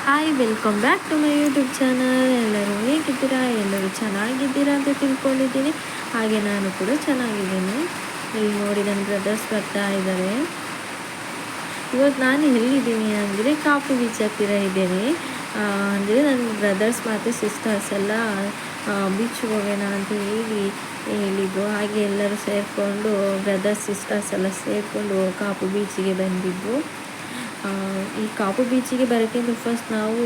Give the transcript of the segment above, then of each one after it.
Hi, welcome back to my YouTube channel. ಎಲ್ಲರೂ ಹೇಗಿದ್ದೀರಾ? ಎಲ್ಲರೂ ಚೆನ್ನಾಗಿದ್ದೀರಾ ಅಂತ ತಿಳ್ಕೊಂಡಿದ್ದೀನಿ. ಹಾಗೆ ನಾನು ಕೂಡ ಚೆನ್ನಾಗಿದ್ದೀನಿ. ಇಲ್ಲಿ ನೋಡಿ, ನನ್ನ ಬ್ರದರ್ಸ್ ಬರ್ತಾ ಇದ್ದಾರೆ. ಇವತ್ತು ನಾನು ಎಲ್ಲಿದ್ದೀನಿ ಅಂದರೆ ಕಾಪು ಬೀಚ್ ಹತ್ತಿರ ಇದ್ದೇನೆ. ಅಂದರೆ ನನ್ನ ಬ್ರದರ್ಸ್ ಮತ್ತು ಸಿಸ್ಟರ್ಸ್ ಎಲ್ಲ ಬೀಚ್ಗೆ ಹೋಗೋಣ ಅಂತ ಹೇಳಿದ್ರು. ಹಾಗೆ ಎಲ್ಲರೂ ಸೇರಿಕೊಂಡು, ಬ್ರದರ್ಸ್ ಸಿಸ್ಟರ್ಸ್ ಎಲ್ಲ ಸೇರಿಕೊಂಡು ಕಾಪು ಬೀಚಿಗೆ ಬಂದಿದ್ದು. ಈ ಕಾಪು ಬೀಚಿಗೆ ಬರೋಕ್ಕಿಂತ ಫಸ್ಟ್ ನಾವು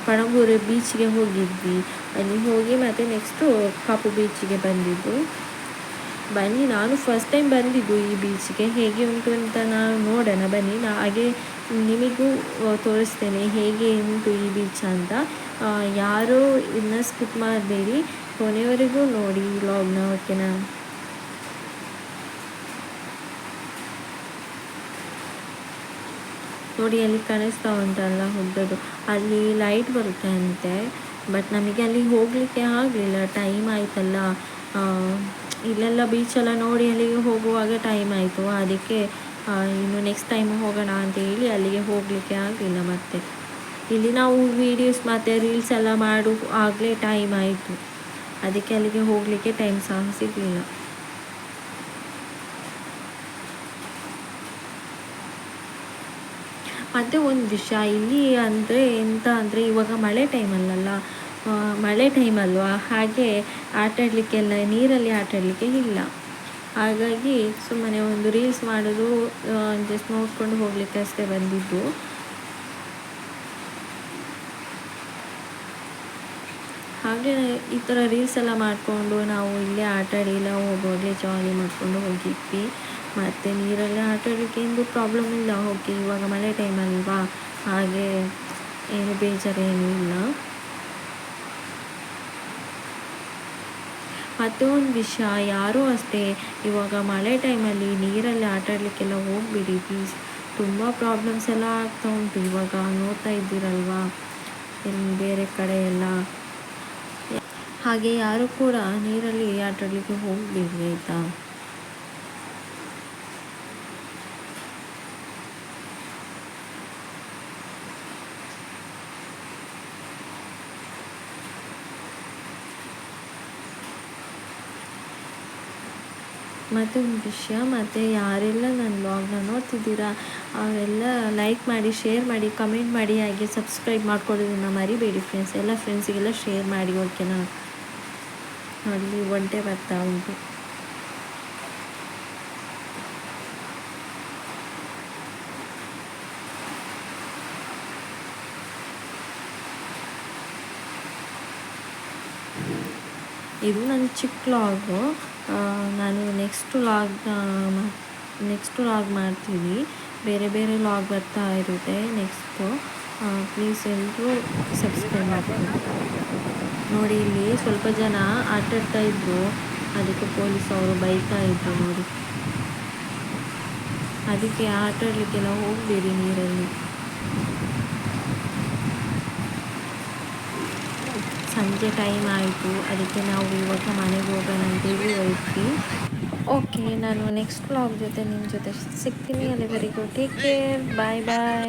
ಪಣಂಬೂರು ಬೀಚ್ಗೆ ಹೋಗಿದ್ವಿ. ಅಲ್ಲಿ ಹೋಗಿ ಮತ್ತು ನೆಕ್ಸ್ಟು ಕಾಪು ಬೀಚಿಗೆ ಬಂದಿದ್ದು. ಬನ್ನಿ, ನಾನು ಫಸ್ಟ್ ಟೈಮ್ ಬಂದಿದ್ದು ಈ ಬೀಚ್ಗೆ. ಹೇಗೆ ಉಂಟು ಅಂತ ನಾನು ನೋಡೋಣ ಬನ್ನಿ. ಹಾಗೆ ನಿಮಗೂ ತೋರಿಸ್ತೇನೆ ಹೇಗೆ ಉಂಟು ಈ ಬೀಚ್ ಅಂತ. ಯಾರೂ ಇದನ್ನ ಸ್ಕಿಪ್ ಮಾಡಬೇಡಿ, ಕೊನೆಯವರೆಗೂ ನೋಡಿ ಈ ವ್ಲಾಗ್ನ, ಓಕೆನಾ? ನೋಡಿ, ಅಲ್ಲಿ ಕಾಣಿಸ್ತಾ ಉಂಟಲ್ಲ ಉದ್ದದ್ದು, ಅಲ್ಲಿ ಲೈಟ್ ಬರುತ್ತೆ ಅಂತೆ. ಬಟ್ ನಮಗೆ ಅಲ್ಲಿ ಹೋಗಲಿಕ್ಕೆ ಆಗಲಿಲ್ಲ, ಟೈಮ್ ಆಯ್ತಲ್ಲ. ಇಲ್ಲೆಲ್ಲ ಬೀಚೆಲ್ಲ ನೋಡಿ ಅಲ್ಲಿಗೆ ಹೋಗುವಾಗ ಟೈಮ್ ಆಯಿತು. ಅದಕ್ಕೆ ಇನ್ನು ನೆಕ್ಸ್ಟ್ ಟೈಮ್ ಹೋಗೋಣ ಅಂತ ಹೇಳಿ ಅಲ್ಲಿಗೆ ಹೋಗಲಿಕ್ಕೆ ಆಗಲಿಲ್ಲ. ಮತ್ತು ಇಲ್ಲಿ ನಾವು ವೀಡಿಯೋಸ್ ಮತ್ತು ರೀಲ್ಸ್ ಎಲ್ಲ ಮಾಡು ಆಗಲೇ ಟೈಮ್ ಆಯಿತು. ಅದಕ್ಕೆ ಅಲ್ಲಿಗೆ ಹೋಗಲಿಕ್ಕೆ ಟೈಮ್ ಸಹ ಸಿಗಲಿಲ್ಲ. ಮತ್ತು ಒಂದು ವಿಷಯ ಇಲ್ಲಿ ಅಂದರೆ ಎಂತ ಅಂದರೆ, ಇವಾಗ ಮಳೆ ಟೈಮಲ್ಲ, ಮಳೆ ಟೈಮಲ್ವಾ, ಹಾಗೆ ಆಟಾಡಲಿಕ್ಕೆಲ್ಲ ನೀರಲ್ಲಿ ಆಟಾಡಲಿಕ್ಕೆ ಇಲ್ಲ. ಹಾಗಾಗಿ ಸುಮ್ಮನೆ ಒಂದು ರೀಲ್ಸ್ ಮಾಡೋದು, ಜಸ್ಟ್ ನೋಡ್ಕೊಂಡು ಹೋಗಲಿಕ್ಕೆ ಅಷ್ಟೇ ಬಂದಿದ್ದು. ಹಾಗೆ ಈ ಥರ ರೀಲ್ಸ್ ಎಲ್ಲ ಮಾಡಿಕೊಂಡು ನಾವು ಇಲ್ಲೇ ಆಟಾಡಿ ಎಲ್ಲ ಹೋಗುವಾಗಲೇ ಜಾಲಿ ಮಾಡಿಕೊಂಡು ಹೋಗಿದ್ವಿ. ಮತ್ತು ನೀರಲ್ಲಿ ಆಟಾಡಲಿಕ್ಕೆ ಏನು ಪ್ರಾಬ್ಲಮ್ ಇಲ್ಲ. ಹೋಗಿ ಇವಾಗ ಮಳೆ ಟೈಮ್ ಅಲ್ವಾ, ಹಾಗೆ ಏನು ಬೇಜಾರೇನೂ ಇಲ್ಲ. ಮತ್ತು ಒಂದು ವಿಷಯ, ಯಾರೂ ಅಷ್ಟೇ ಇವಾಗ ಮಳೆ ಟೈಮಲ್ಲಿ ನೀರಲ್ಲಿ ಆಟಾಡಲಿಕ್ಕೆಲ್ಲ ಹೋಗ್ಬಿಡಿ ಪ್ಲೀಸ್. ತುಂಬ ಪ್ರಾಬ್ಲಮ್ಸ್ ಎಲ್ಲ ಆಗ್ತಾ ಉಂಟು ಇವಾಗ, ನೋಡ್ತಾ ಇದ್ದೀರಲ್ವಾ ಬೇರೆ ಕಡೆ ಎಲ್ಲ. ಹಾಗೆ ಯಾರು ಕೂಡ ನೀರಲ್ಲಿ ಆಟಾಡಲಿಕ್ಕೆ ಹೋಗಬೇಡಿ, ಆಯಿತಾ? ಮತ್ತು ಒಂದು ವಿಷಯ, ಮತ್ತು ಯಾರೆಲ್ಲ ನನ್ನ ವ್ಲಾಗ್ನ ನೋಡ್ತಿದ್ದೀರಾ ಅವರೆಲ್ಲ ಲೈಕ್ ಮಾಡಿ, ಶೇರ್ ಮಾಡಿ, ಕಮೆಂಟ್ ಮಾಡಿ, ಹಾಗೆ ಸಬ್ಸ್ಕ್ರೈಬ್ ಮಾಡ್ಕೊಳ್ಳೋದನ್ನು ಮರಿಬೇಡಿ ಫ್ರೆಂಡ್ಸ್. ಎಲ್ಲ ಫ್ರೆಂಡ್ಸಿಗೆಲ್ಲ ಶೇರ್ ಮಾಡಿ, ಓಕೆನಾ? ನೋಡಿ, ಒಂಟೆ ಬರ್ತಾ ಉಂಟು. ಇದು ನನ್ನ ಚಿಕ್ಕ ವ್ಲಾಗು. ನಾನು ನೆಕ್ಸ್ಟ್ ವ್ಲಾಗ್ ಮಾಡ್ತೀನಿ. ಬೇರೆ ಬೇರೆ ವ್ಲಾಗ್ ಬರ್ತಾ ಇರುತ್ತೆ ನೆಕ್ಸ್ಟು. ಪ್ಲೀಸ್ ಎಲ್ಲರೂ ಸಬ್ಸ್ಕ್ರೈಬ್ ಮಾಡ್ತೀನಿ. ನೋಡಿ, ಇಲ್ಲಿ ಸ್ವಲ್ಪ ಜನ ಆಟಾಡ್ತಾ ಇದ್ರು, ಅದಕ್ಕೆ ಪೊಲೀಸ್ ಅವರು ಬೈತಾ ಇದ್ರು ನೋಡಿ. ಅದಕ್ಕೆ ಆಟಾಡಲಿಕ್ಕೆಲ್ಲ ಹೋಗಬೇಡಿ ನೀರಲ್ಲಿ. ಸಂಜೆ ಟೈಮ್ ಆಯಿತು, ಅದಕ್ಕೆ ನಾವು ಇವಾಗ ಮನೆಗೆ ಹೋಗೋಣ ಅಂತೇಳಿ ಹೋಯ್ತು. ಓಕೆ, ನಾನು ನೆಕ್ಸ್ಟ್ ವ್ಲಾಗ್ ಜೊತೆ ನಿಮ್ಮ ಜೊತೆ ಸಿಗ್ತೀನಿ. ಅಲ್ಲಿವರೆಗೂ ಟೇಕ್ ಕೇರ್, ಬಾಯ್ ಬಾಯ್.